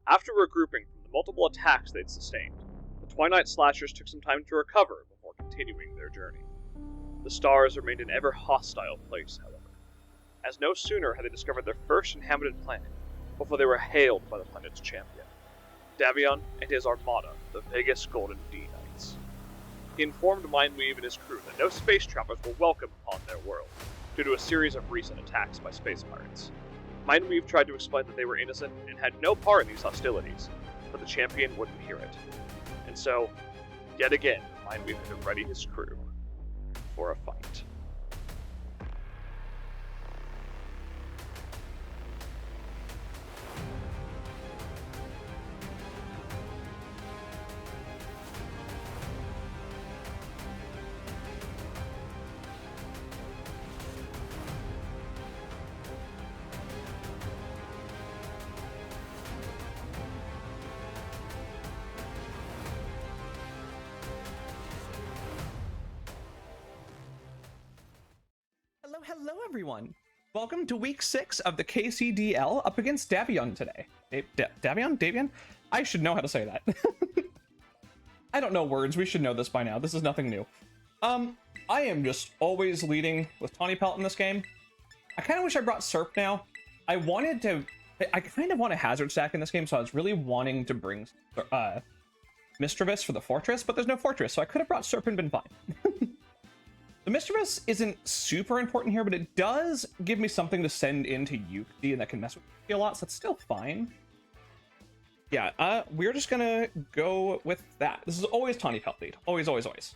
After regrouping from the multiple attacks they'd sustained, the Twilight Slashers took some time to recover before continuing their journey. The stars remained an ever hostile place, however, as no sooner had they discovered their first inhabited planet before they were hailed by the planet's champion, Davion and his armada, the Vegas Golden D Knights. He informed Mindweave and his crew that no space travelers were welcome upon their world, due to a series of recent attacks by space pirates. Mindweave tried to explain that they were innocent and had no part in these hostilities, but the champion wouldn't hear it. And so, yet again, Mindweave had to ready his crew for a fight. Hello everyone! Welcome to week 6 of the KCDL up against Davion today. Davion? I should know how to say that. I don't know words, we should know this by now. This is nothing new. I am just always leading with Tawny Pelt in this game. I kind of wish I brought Serp now. I kind of want a hazard stack in this game, so I was really wanting to bring Mischievous for the fortress, but there's no fortress, so I could have brought Serp and been fine. The Mischievous isn't super important here, but it does give me something to send into Yuki, and that can mess with me a lot, so it's still fine. Yeah, we're just gonna go with that. This is always Tawny Pelt lead. Always, always, always.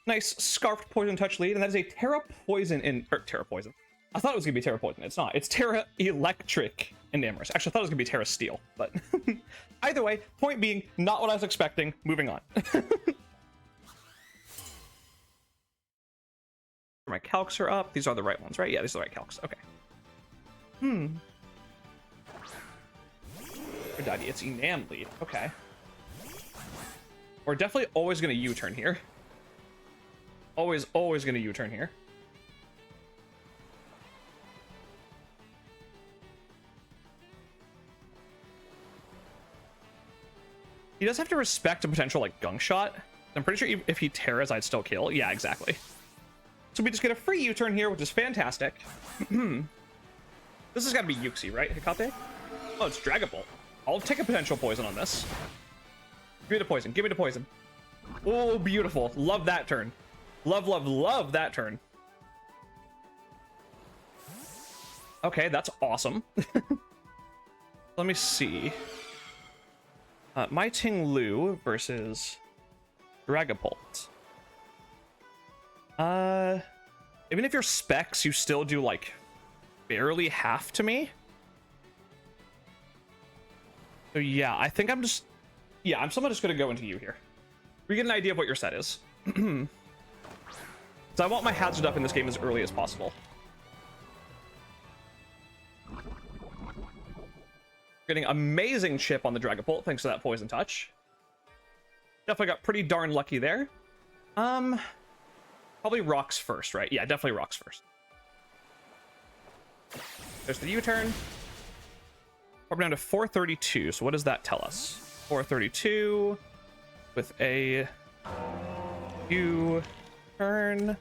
Nice Scarfed Poison Touch lead, and that is a Terra Poison Terra Poison. I thought it was gonna be Terra Poison. It's not. It's Terra Electric in Amorous. Actually, I thought it was gonna be Terra Steel, but either way, point being, not what I was expecting. Moving on. My calcs are up. These are the right ones, right? Yeah, these are the right calcs. Okay. Daddy, it's Enam lead. Okay. We're definitely always going to U-turn here. Always going to U-turn here. He does have to respect a potential, like, gunk shot. I'm pretty sure if he terras, I'd still kill. Yeah, exactly. So we just get a free U-turn here, which is fantastic. This has got to be Yuxi, right, Hikate? Oh, it's Dragapult. I'll take a potential poison on this. Give me the poison. Give me the poison. Oh, beautiful. Love that turn. Love, love, love that turn. Okay, that's awesome. Let me see. My Ting Lu versus Dragapult. Even if you're specs, you still do like barely half to me. So yeah, I think I'm somehow just gonna go into you here. We get an idea of what your set is. So I want my hazard up in this game as early as possible. Getting amazing chip on the Dragapult thanks to that poison touch. Definitely got pretty darn lucky there. Probably rocks first, right? Yeah, definitely rocks first. There's the U-turn. We're down to 432. So what does that tell us? 432 with a U-turn.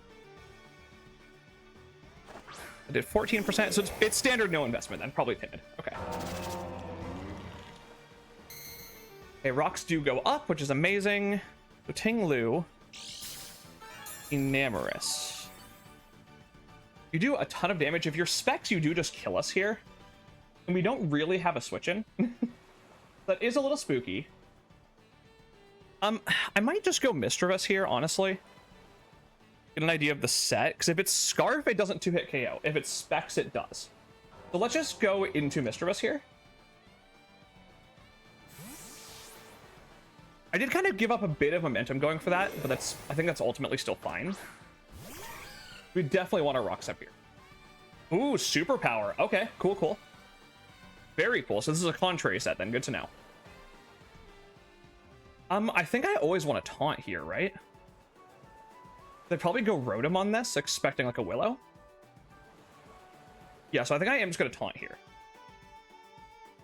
I did 14%, so it's standard no investment then, probably timid. Okay. Okay, rocks do go up, which is amazing. So Ting Lu. Enamorous. You do a ton of damage. If you're specs, you do just kill us here. And we don't really have a switch in. That is a little spooky. I might just go Mischievous here, honestly. Get an idea of the set. Because if it's Scarf, it doesn't 2-hit KO. If it's specs, it does. So let's just go into Mischievous here. I did kind of give up a bit of momentum going for that, but I think that's ultimately still fine. We definitely want a Rocks up here. Ooh, superpower. Okay, cool, cool. Very cool. So this is a contrary set then. Good to know. I think I always want to taunt here, right? They'd probably go Rotom on this, expecting like a Willow. Yeah, so I think I am just going to taunt here.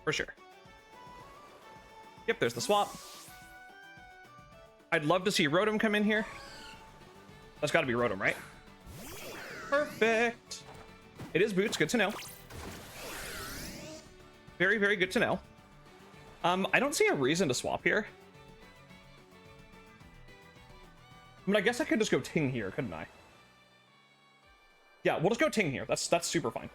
For sure. Yep, there's the swap. I'd love to see Rotom come in here. That's got to be Rotom, right? Perfect. It is Boots. Good to know. Very, very good to know. I don't see a reason to swap here. I mean, I guess I could just go Ting here, couldn't I? Yeah, we'll just go Ting here. That's super fine.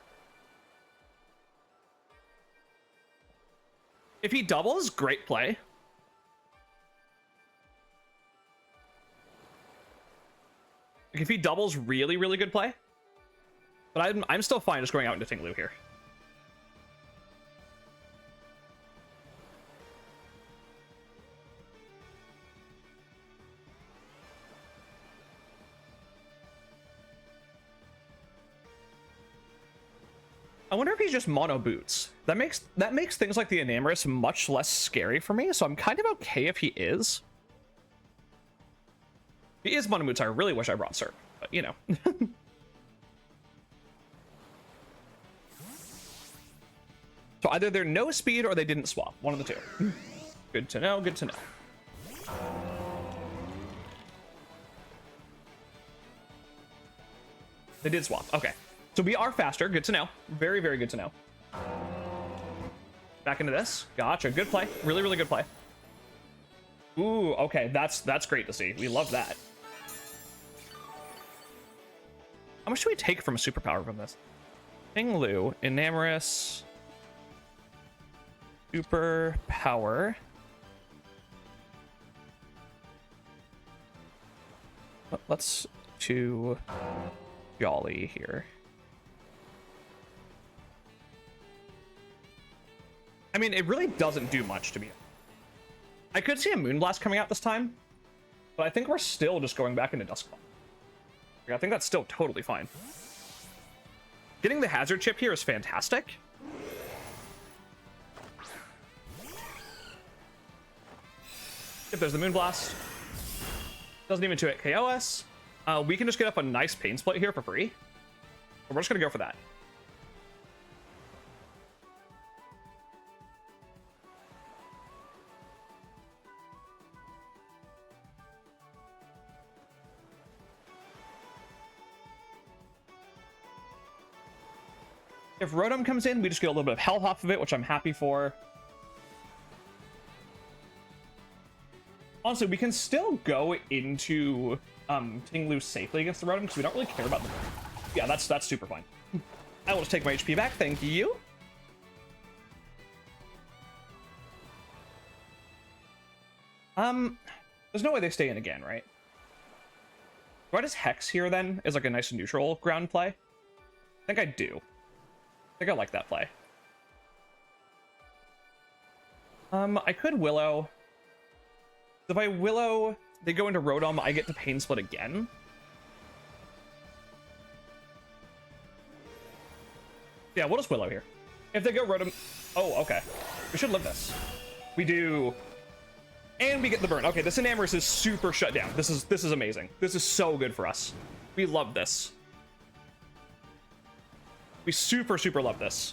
If he doubles, great play. Like, if he doubles, really, really good play. But I'm still fine just going out into Tinglu here. I wonder if he's just mono boots. That makes things like the Enamorus much less scary for me, so I'm kind of okay if he is. If he is mono boots, I really wish I brought Surf, but you know. So either they're no speed or they didn't swap. One of the two. Good to know, good to know. They did swap, okay. So we are faster, good to know. Very, very good to know. Back into this. Gotcha, good play. Really, really good play. Ooh, okay, that's great to see. We love that. How much do we take from a superpower from this? Tinglu, Enamorus, superpower. Let's do Jolly here. I mean, it really doesn't do much to me. I could see a Moonblast coming out this time, but I think we're still just going back into Duskfall. I think that's still totally fine. Getting the hazard chip here is fantastic. If there's the Moonblast. Doesn't even 2-hit KOS. We can just get up a nice Pain Split here for free. We're just going to go for that. If Rotom comes in, we just get a little bit of health off of it, which I'm happy for. Honestly, we can still go into Tinglu safely against the Rotom because we don't really care about the... Yeah, that's super fine. I will just take my HP back, thank you. There's no way they stay in again, right? Do I just Hex here then as like a nice neutral ground play? I think I do. I think I like that play. I could Willow. If I Willow, they go into Rotom, I get to Pain Split again. Yeah, we'll just Willow here. If they go Rotom... Oh, okay. We should live this. We do... And we get the burn. Okay, this Enamorus is super shut down. This is amazing. This is so good for us. We love this. We super, super love this.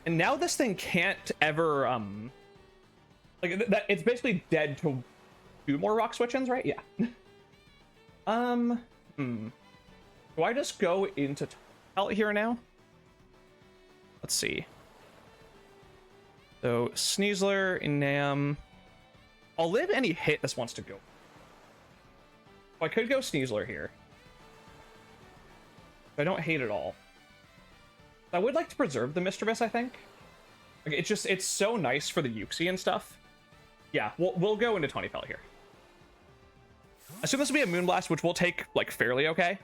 And now this thing can't ever, like, that it's basically dead to 2 more Rock Switch-ins, right? Yeah. Do I just go into Out here now? Let's see. So, Sneasler, Enam. I'll live any hit this wants to go. So I could go Sneasler here. I don't hate it all. I would like to preserve the Mischievous, I think. Like, it's so nice for the Uxie and stuff. Yeah, we'll go into Tawny Pelt here. I assume this will be a Moonblast, which we'll take, like, fairly okay.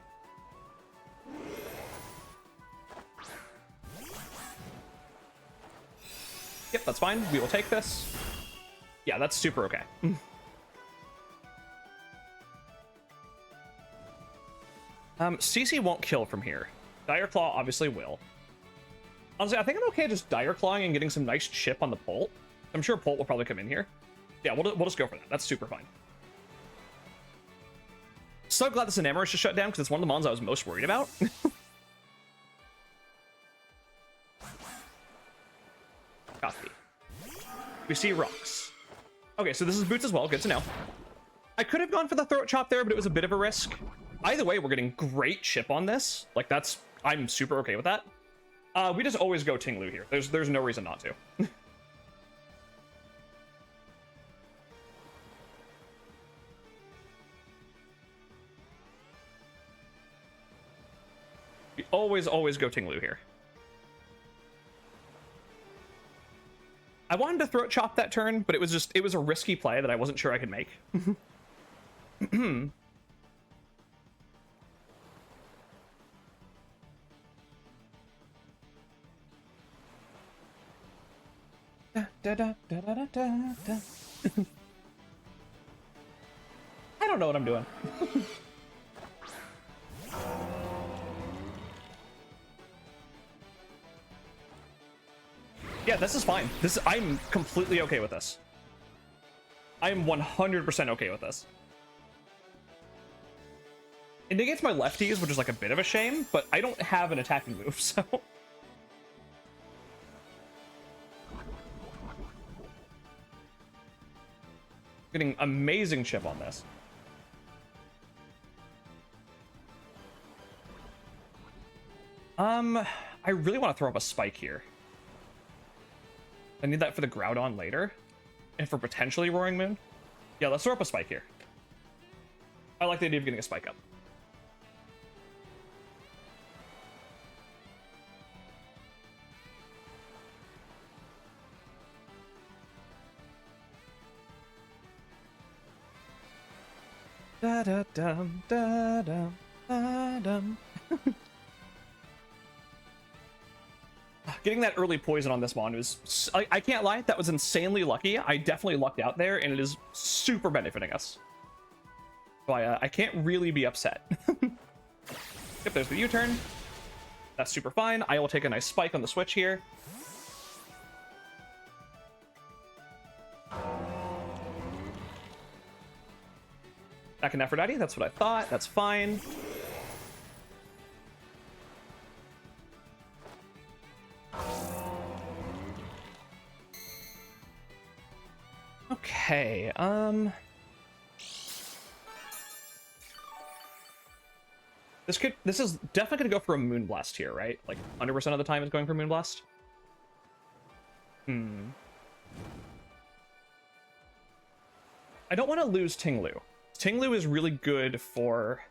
Yep, that's fine. We will take this. Yeah, that's super okay. CC won't kill from here. Dire Claw obviously will. Honestly, I think I'm okay just Dire Clawing and getting some nice chip on the Bolt. I'm sure Bolt will probably come in here. Yeah, we'll just go for that. That's super fine. So glad this Enamorus just shut down because it's one of the mons I was most worried about. We see rocks. Okay, so this is boots as well. Good to know. I could have gone for the throat chop there, but it was a bit of a risk. Either way, we're getting great chip on this. Like, that's... I'm super okay with that. We just always go Tinglu here. There's no reason not to. We always go Tinglu here. I wanted to throat chop that turn, but it was a risky play that I wasn't sure I could make. I don't know what I'm doing. Yeah, this is fine. I'm completely okay with this. I am 100% okay with this. It negates my lefties, which is like a bit of a shame, but I don't have an attacking move, so... Getting amazing chip on this. I really want to throw up a spike here. I need that for the Groudon later. And for potentially Roaring Moon. Yeah, let's throw up a spike here. I like the idea of getting a spike up. Da da dum da dum da dum. Getting that early poison on this mon was... I can't lie, that was insanely lucky. I definitely lucked out there, and it is super benefiting us. So I can't really be upset. Yep, there's the U-turn. That's super fine. I will take a nice spike on the switch here. Back in Aphrodite, that's what I thought. That's fine. Okay, this is definitely gonna go for a Moonblast here, right? Like 100% of the time it's going for Moonblast. I don't want to lose Tinglu. Tinglu is really good for...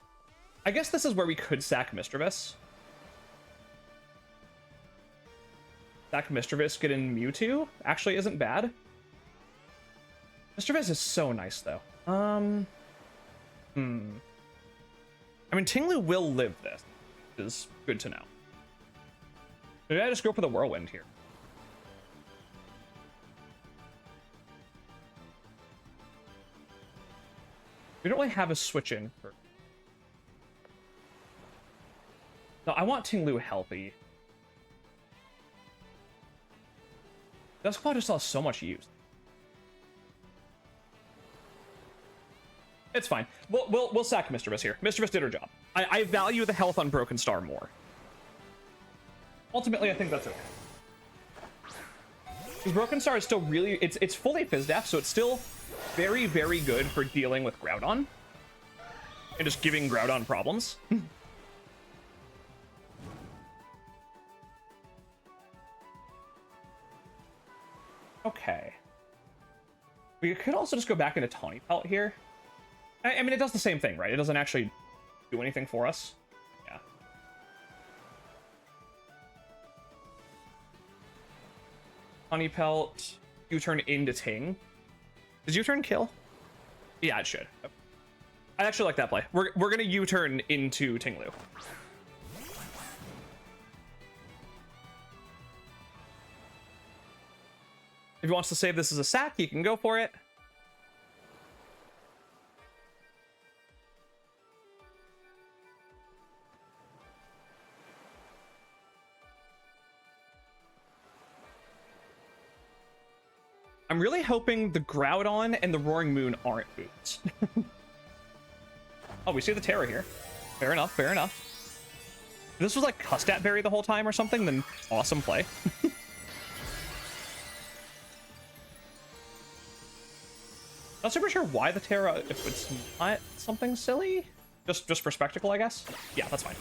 I guess this is where we could sack Misdreavus. Sack Misdreavus, get in Mewtwo actually isn't bad. Misdreavus is so nice, though. I mean, Tinglu will live this, which is good to know. Maybe I just go for the Whirlwind here. We don't really have a switch in for... No, I want Tinglu healthy. Dusclaw just saw so much use. It's fine. We'll sack Misdreavus here. Misdreavus did her job. I value the health on Broken Star more. Ultimately, I think that's okay. Because Broken Star is still really... It's fully Fizdaf, so it's still very, very good for dealing with Groudon. And just giving Groudon problems. Okay. We could also just go back into Tawny Pelt here. I mean, it does the same thing, right? It doesn't actually do anything for us. Yeah. Tawny Pelt, U-turn into Ting. Does U-turn kill? Yeah, it should. I actually like that play. We're gonna U-turn into Tinglu. If he wants to save this as a sack, he can go for it. I'm really hoping the Groudon and the Roaring Moon aren't boots. Oh, we see the Terra here. Fair enough, fair enough. If this was like Custat Berry the whole time or something, then awesome play. Not super sure why the Terra, if it's not something silly. Just for spectacle, I guess. Yeah, that's fine.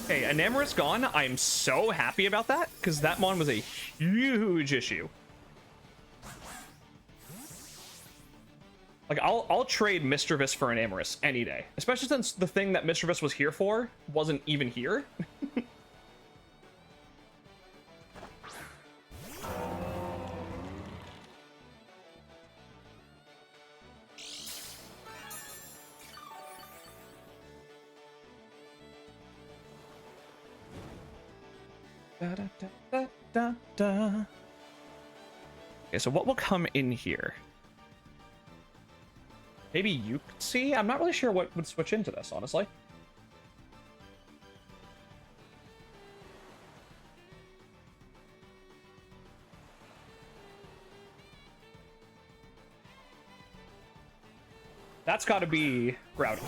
Okay, Enamorous gone. I'm so happy about that, because that mon was a huge issue. Like, I'll trade Mischievous for Enamorous any day. Especially since the thing that Mischievous was here for wasn't even here. Da, da, da, da, da. Okay, so what will come in here? Maybe you could see? I'm not really sure what would switch into this, honestly. That's got to be Groudon.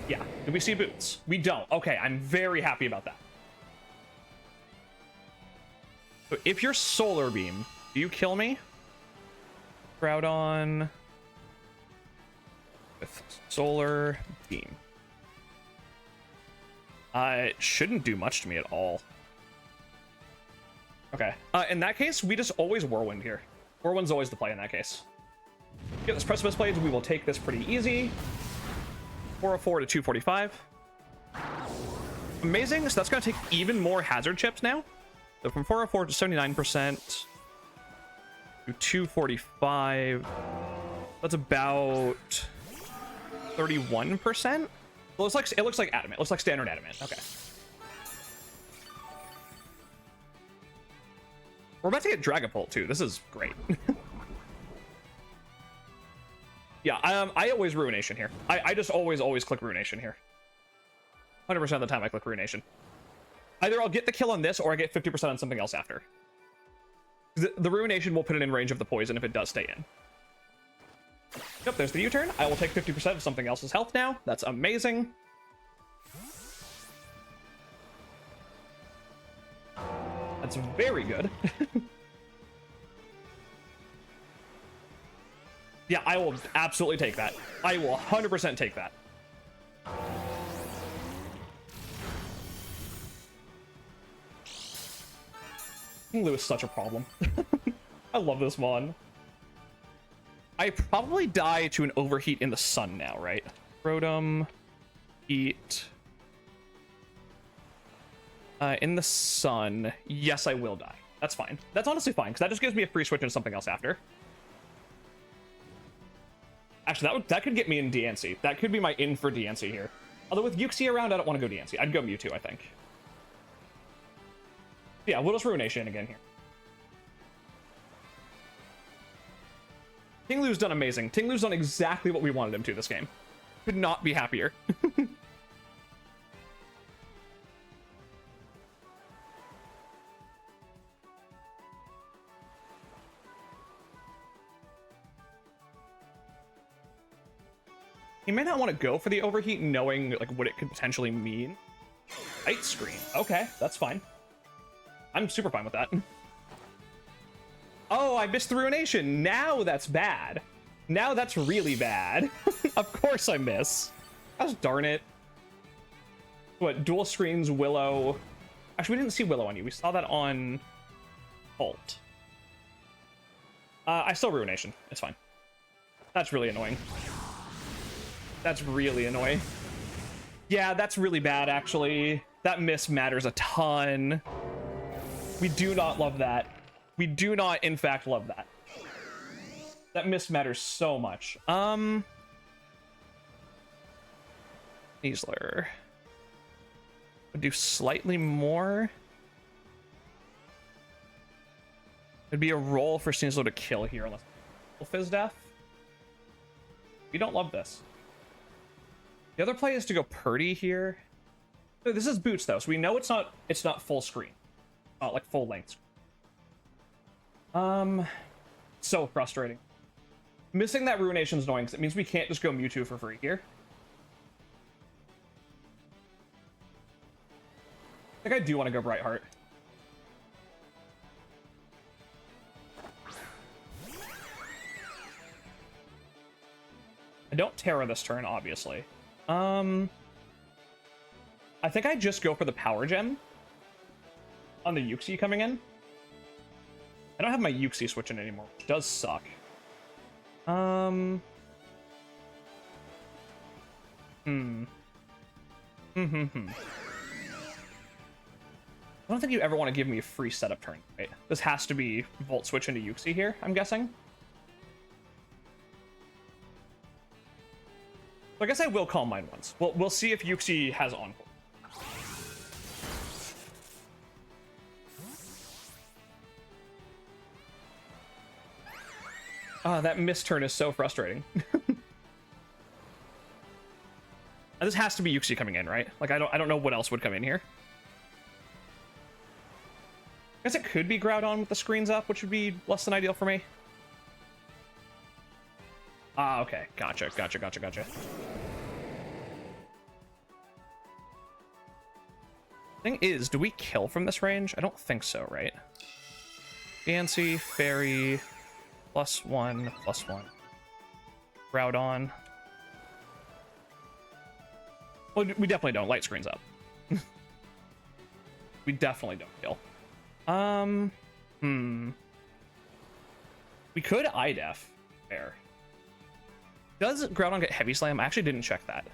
Yeah. Do we see boots? We don't. Okay, I'm very happy about that. So if you're Solar Beam, do you kill me? Groudon with Solar Beam. It shouldn't do much to me at all. Okay. In that case, we just always Whirlwind here. Whirlwind's always the play in that case. Get this Precipice Blades, we will take this pretty easy. 404 to 245. Amazing. So that's going to take even more hazard chips now. So from 404 to 79% to 245, that's about 31%. It looks like adamant. It looks like standard adamant. Okay. We're about to get Dragapult too. This is great. Yeah, I always Ruination here. I just always click Ruination here. 100% of the time I click Ruination. Either I'll get the kill on this, or I get 50% on something else after. The Ruination will put it in range of the poison if it does stay in. Yep, there's the U-turn. I will take 50% of something else's health now. That's amazing. That's very good. Yeah, I will absolutely take that. I will 100% take that. King Lou is such a problem. I love this mon. I probably die to an overheat in the sun now, right? Rotom, heat. In the sun, yes, I will die. That's fine. That's honestly fine, because that just gives me a free switch into something else after. Actually, that could get me in Diancie. That could be my in for Diancie here. Although with Yuxi around, I don't want to go Diancie. I'd go Mewtwo, I think. Yeah, we'll just Ruination again here. King Lou's done amazing. King Lou's done exactly what we wanted him to this game. Could not be happier. He may not want to go for the overheat, knowing like what it could potentially mean. Ice Screen. Okay, that's fine. I'm super fine with that. Oh, I missed the Ruination. Now that's bad. Now that's really bad. Of course I miss. Gosh darn it. What, dual screens, Willow. Actually, we didn't see Willow on you. We saw that on Bolt. I still Ruination. It's fine. That's really annoying. That's really annoying. Yeah, that's really bad, actually. That miss matters a ton. We do not love that. We do not, in fact, love that. That miss matters so much. Easler. Would do slightly more. It'd be a roll for Sneasler to kill here, unless Fizz Death. We don't love this. The other play is to go Purdy here. So this is Boots though, so we know it's not full screen. Not like full length. So frustrating. Missing that Ruination is annoying because it means we can't just go Mewtwo for free here. I think I do want to go Brightheart. I don't Terra this turn, obviously. I think I just go for the Power Gem on the Yuxi coming in. I don't have my Yuxi switching anymore, which does suck. I don't think you ever want to give me a free setup turn, right? This has to be Volt Switch into Yuxi here, I'm guessing. So I guess I will Calm Mind once. We'll see if Yuxi has Encore. That misturn is so frustrating. This has to be Yuxi coming in, right? Like, I don't know what else would come in here. I guess it could be Groudon with the screens up, which would be less than ideal for me. Ah, okay. Gotcha. Thing is, do we kill from this range? I don't think so, right? Diancie, Fairy, +1, +1. Groudon. Well, we definitely don't. Light screens up. We definitely don't kill. We could IDEF. Fair. Does Groudon get Heavy Slam? I actually didn't check that.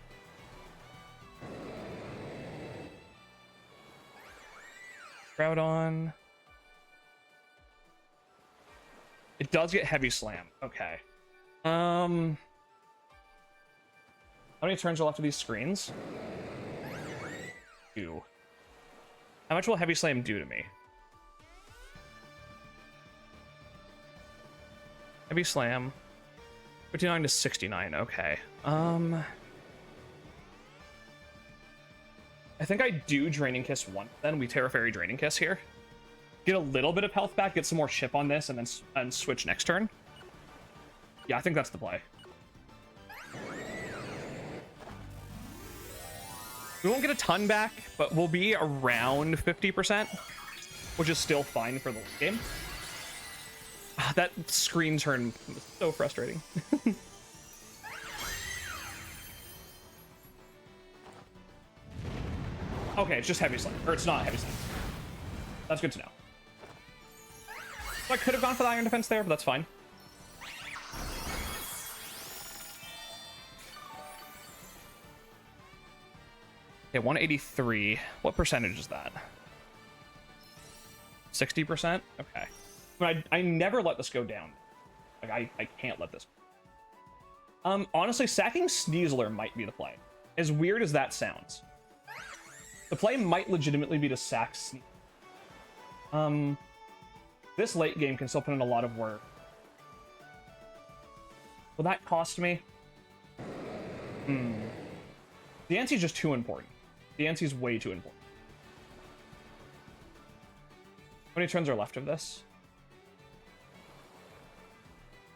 Groudon. It does get Heavy Slam. Okay. How many turns are left of these screens? 2. How much will Heavy Slam do to me? Heavy Slam. 59 to 69. Okay. I think I do Draining Kiss once. Then we Terra Fairy Draining Kiss here. Get a little bit of health back, get some more chip on this, and then switch next turn. Yeah, I think that's the play. We won't get a ton back, but we'll be around 50%, which is still fine for the late game. That screen turn was so frustrating. Okay, it's just Heavy Slam. Or it's not Heavy Slam. That's good to know. So I could have gone for the Iron Defense there, but that's fine. Okay, 183. What percentage is that? 60%? Okay. But I never let this go down. Like, I can't let this. Honestly, sacking Sneasler might be the play. As weird as that sounds. The play might legitimately be to sack Sneasler. This late game can still put in a lot of work. Will that cost me? Diancie's just too important. Diancie's way too important. How many turns are left of this?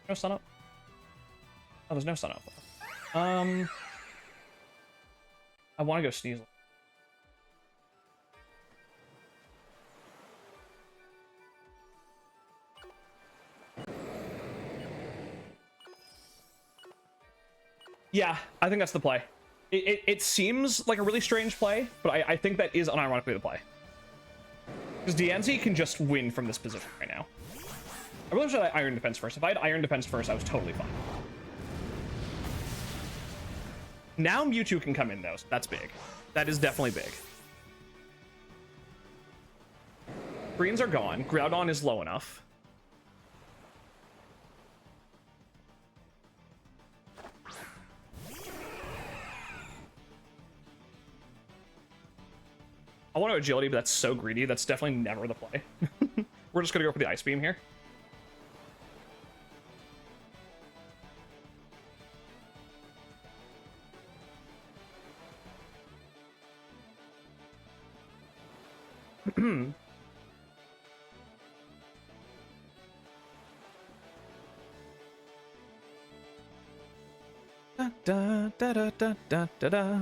No sun up? Oh, there's no sun up. I want to go Sneasel. Yeah, I think that's the play. It seems like a really strange play, but I think that is unironically the play. Because Diancie can just win from this position right now. I really wish I had Iron Defense first. If I had Iron Defense first, I was totally fine. Now Mewtwo can come in, though, so that's big. That is definitely big. Greens are gone. Groudon is low enough. I want to Agility, but that's so greedy. That's definitely never the play. We're just going to go for the Ice Beam here. Da, da, da, da, da, da, da.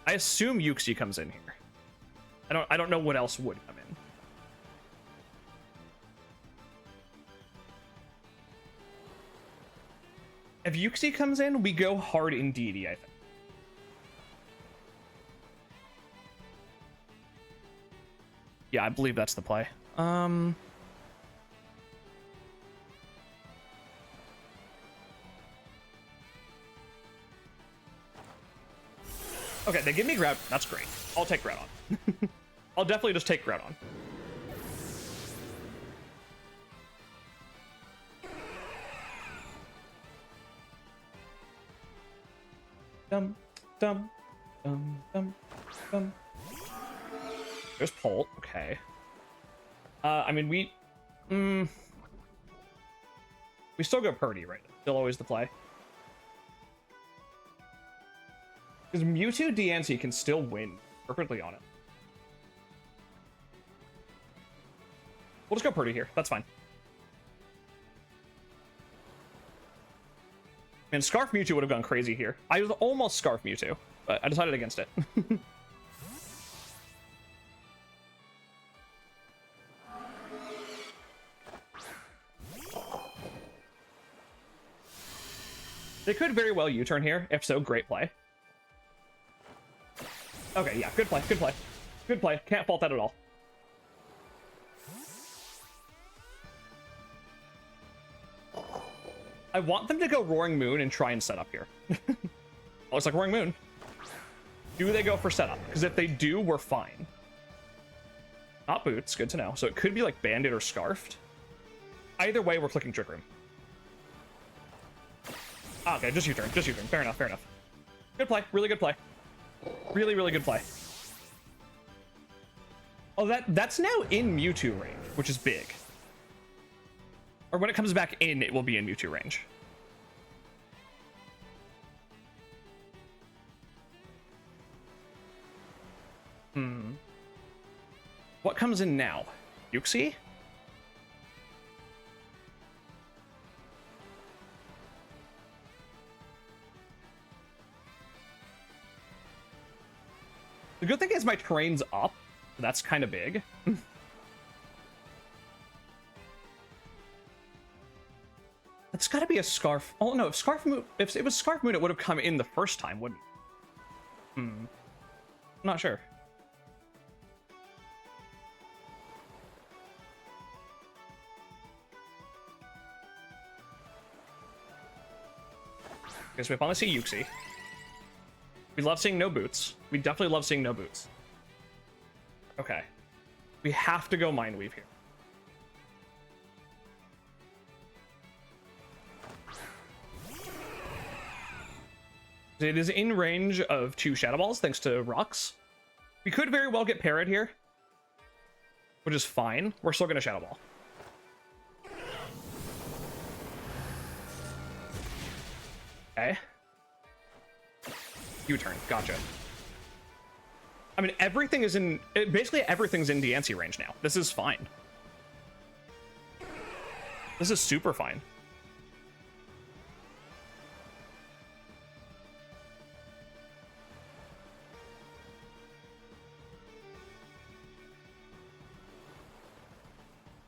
I assume Yuxi comes in here. I don't know what else would come in. If Yuxi comes in, we go hard in deity, I think. Yeah, I believe that's the play. Okay, they give me Groudon. That's great. I'll take Groudon. I'll definitely just take Groudon. Dum, dum, dum, dum, dum. There's Pult. Okay. I mean, we still go Purdy, right? Still always the play. Because Mewtwo Diancie can still win. Perfectly on it. We'll just go Purdy here. That's fine. And Scarf Mewtwo would have gone crazy here. I was almost Scarf Mewtwo, but I decided against it. They could very well U-turn here. If so, great play. Okay, yeah, good play, good play. Good play. Can't fault that at all. I want them to go Roaring Moon and try and set up here. Oh, it's like Roaring Moon. Do they go for setup? Because if they do, we're fine. Not Boots, good to know. So it could be like Bandit or Scarfed. Either way, we're clicking Trick Room. Ah, okay, just U-turn, just U-turn. Fair enough, fair enough. Good play, really good play. Really, really good play. Oh, that's now in Mewtwo range, which is big. Or when it comes back in, it will be in Mewtwo range. What comes in now? Yuxi? The good thing is my terrain's up. That's kind of big. It's got to be a Scarf. Oh no, if it was Scarf Moon, it would have come in the first time, wouldn't it? I'm not sure. Okay, so we finally see Yuxi. We love seeing no boots. We definitely love seeing no boots. Okay. We have to go Mind Weave here. It is in range of 2 Shadow Balls, thanks to Rocks. We could very well get parried here, which is fine. We're still going to Shadow Ball. Okay. U-turn. Gotcha. I mean, everything is in... Basically, everything's in Diancie range now. This is fine. This is super fine.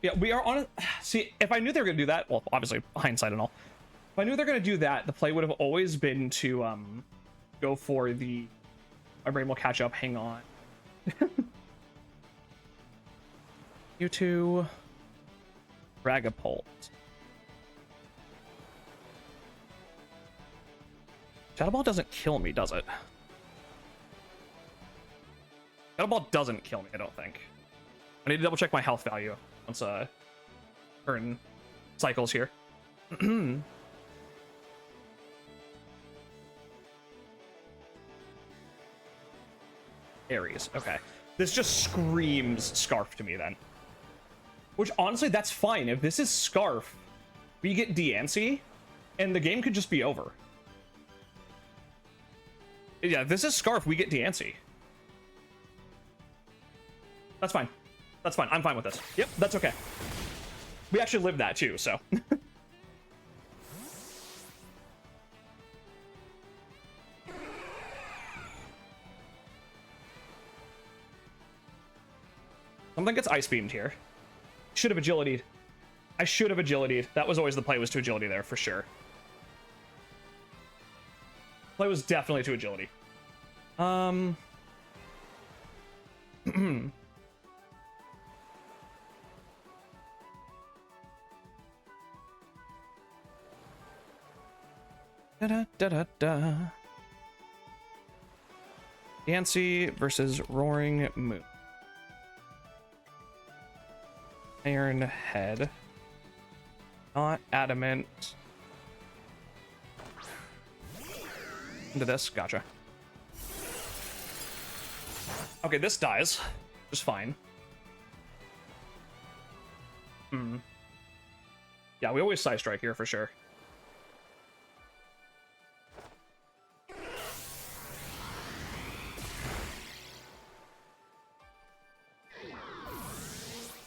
Yeah, we are on... See, if I knew they were going to do that... Well, obviously, hindsight and all. If I knew they were going to do that, the play would have always been to go for the... My brain will catch up. Hang on. U2... Dragapult. Shadow Ball doesn't kill me, does it? Shadow Ball doesn't kill me, I don't think. I need to double check my health value once turn cycles here. Aries, okay. This just screams Scarf to me then. Which honestly, that's fine. If this is Scarf, we get Diancie, and the game could just be over. Yeah, if this is Scarf, we get Diancie. That's fine. That's fine. I'm fine with this. Yep, that's okay. We actually lived that too, so. Something gets Ice Beamed here. Should have agility'd. I should have agility'd. That was always the play, was to agility there, for sure. Play was definitely to agility. Da-da-da-da-da. Diancie versus Roaring Moon. Iron Head. Not adamant. Into this, gotcha. Okay, this dies. Just fine. Yeah, we always side strike here for sure.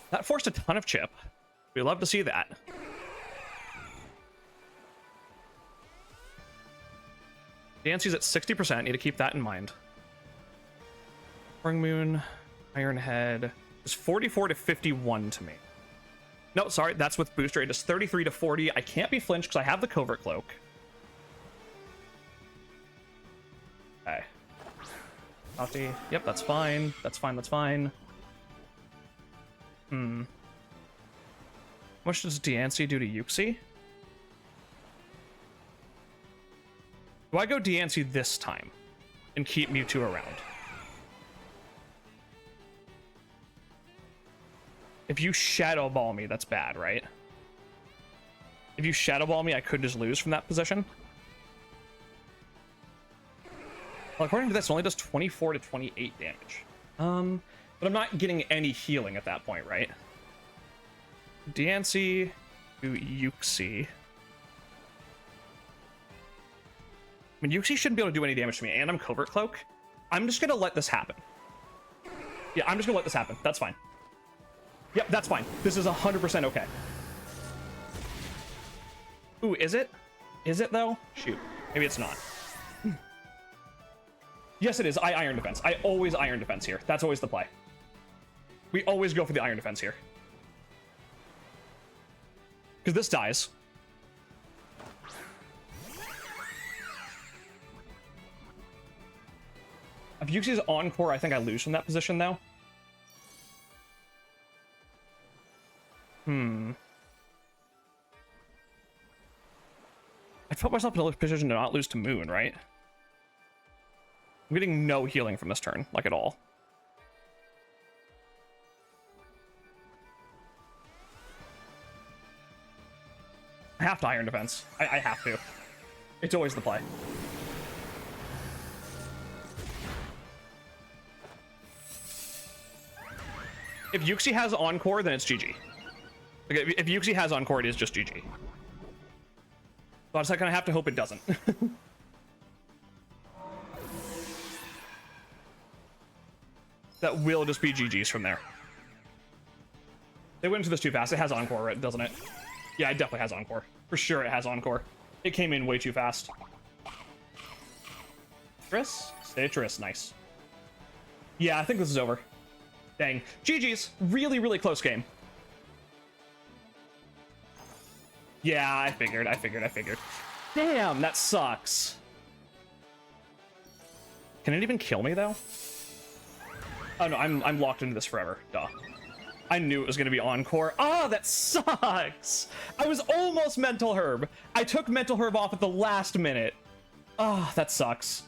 That forced a ton of chip. We love to see that. Diancie's at 60%. Need to keep that in mind. Roaring Moon, Iron Head is 44 to 51 to me. No, sorry, that's with booster. It is 33 to 40. I can't be flinched because I have the Covert Cloak. Okay. Coffee. Yep, that's fine. That's fine. That's fine. How much does Diancie do to Yuxi? Do I go Diancie this time and keep Mewtwo around? If you Shadow Ball me, that's bad, right? If you Shadow Ball me, I could just lose from that position. Well, according to this, it only does 24 to 28 damage. But I'm not getting any healing at that point, right? Diancie to Yuxi. I mean, Yuxi shouldn't be able to do any damage to me, and I'm Covert Cloak. I'm just gonna let this happen. Yeah, I'm just gonna let this happen. That's fine. Yep, that's fine. This is 100% okay. Ooh, is it? Is it, though? Shoot. Maybe it's not. Yes, it is. I Iron Defense. I always Iron Defense here. That's always the play. We always go for the Iron Defense here. Because this dies. If Yuxi's Encore, I think I lose from that position, though. I put myself in a position to not lose to Moon, right? I'm getting no healing from this turn, like at all. I have to Iron Defense. I have to. It's always the play. If Yuxi has Encore, then it's GG. Like, if Yuxi has Encore, it is just GG. So I just kind of have to hope it doesn't. That will just be GG's from there. They went into this too fast. It has Encore, right? Doesn't it? Yeah, it definitely has Encore. For sure it has Encore. It came in way too fast. Tris? Stay Tris. Nice. Yeah, I think this is over. Dang. GG's. Really, really close game. Yeah, I figured. Damn, that sucks. Can it even kill me, though? Oh, no, I'm locked into this forever. Duh. I knew it was going to be Encore. Ah, that sucks! I was almost Mental Herb. I took Mental Herb off at the last minute. Ah, that sucks.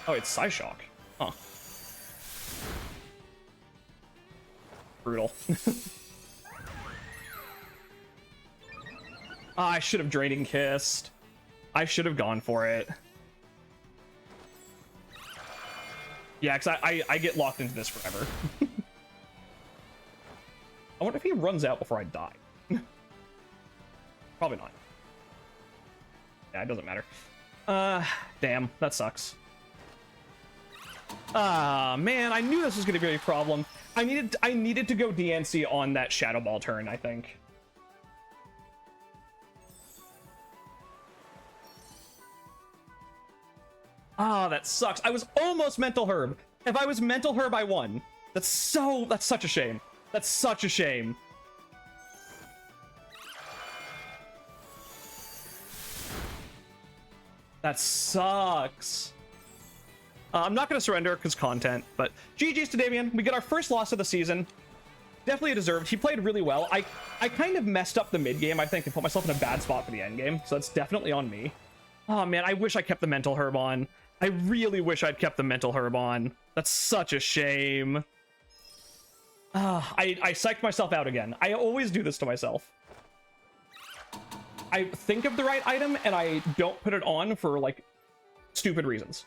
Oh, it's Psyshock. Huh. Brutal. I should have Draining Kissed. I should have gone for it. Yeah, because I get locked into this forever. I wonder if he runs out before I die. Probably not. Yeah, it doesn't matter. Damn, that sucks. Ah, man, I knew this was going to be a problem. I needed to go Diancie on that Shadow Ball turn, I think. Ah, that sucks. I was almost Mental Herb. If I was Mental Herb, I won. That's such a shame. That's such a shame. That sucks. I'm not going to surrender because content, but GG's to Davian. We get our first loss of the season. Definitely deserved. He played really well. I kind of messed up the mid game, I think, and put myself in a bad spot for the end game, so that's definitely on me. Oh man, I wish I kept the mental herb on. I really wish I'd kept the mental herb on. That's such a shame. I psyched myself out again. I always do this to myself. I think of the right item and I don't put it on for like stupid reasons.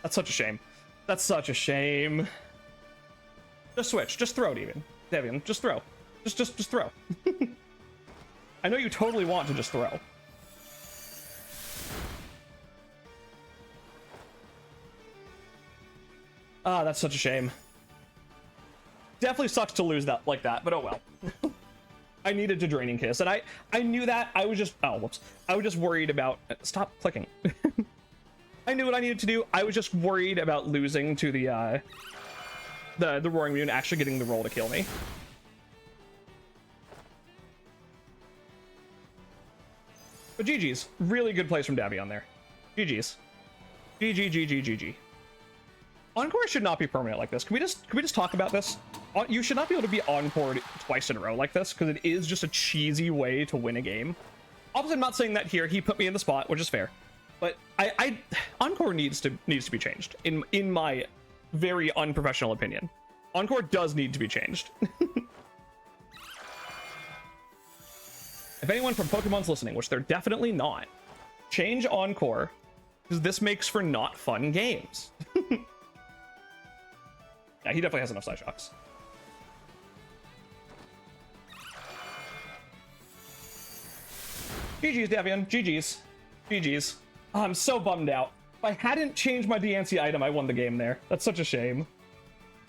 That's such a shame. That's such a shame. Just switch. Just throw it even. Devian, just throw. Just throw. I know you totally want to just throw. Ah, that's such a shame. Definitely sucks to lose that like that, but oh well. I needed to Draining Kiss, and I knew that. I was just, oh, whoops. I was just worried about, stop clicking. I knew what I needed to do. I was just worried about losing to the Roaring Moon actually getting the roll to kill me. But GG's. Really good plays from Davion there. GG's. GG. Encore should not be permanent like this. Can we just talk about this? You should not be able to be encored twice in a row like this, because it is just a cheesy way to win a game. Obviously, I'm not saying that here. He put me in the spot, which is fair. But Encore needs to be changed, in my very unprofessional opinion. Encore does need to be changed. If anyone from Pokemon's listening, which they're definitely not, change Encore, because this makes for not fun games. Yeah, he definitely has enough Psyshocks. GG's, Davion. GG's. Oh, I'm so bummed out. If I hadn't changed my Diancie item, I won the game there. That's such a shame.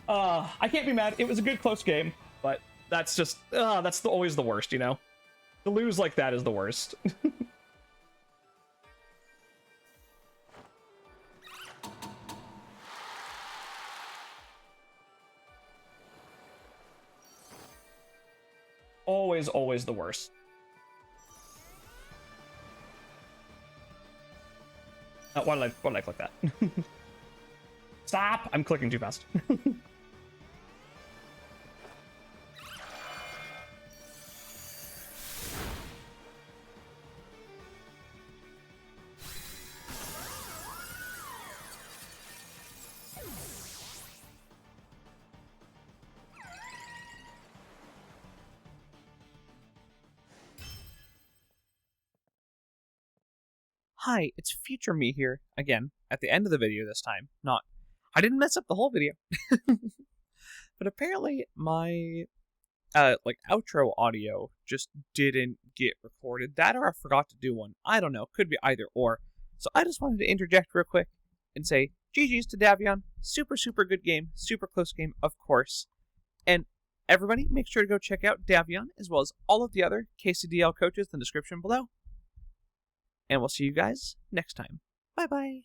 I can't be mad. It was a good close game, but that's just, that's always the worst, you know? To lose like that is the worst. Always the worst. Why did I click that? Stop! I'm clicking too fast. Hi, it's future me here, again, at the end of the video this time. I didn't mess up the whole video. But apparently my, outro audio just didn't get recorded. That or I forgot to do one. I don't know, could be either or. So I just wanted to interject real quick and say, GG's to Davion. Super good game, super close game, of course. And everybody, make sure to go check out Davion, as well as all of the other KCDL coaches in the description below. And we'll see you guys next time. Bye-bye.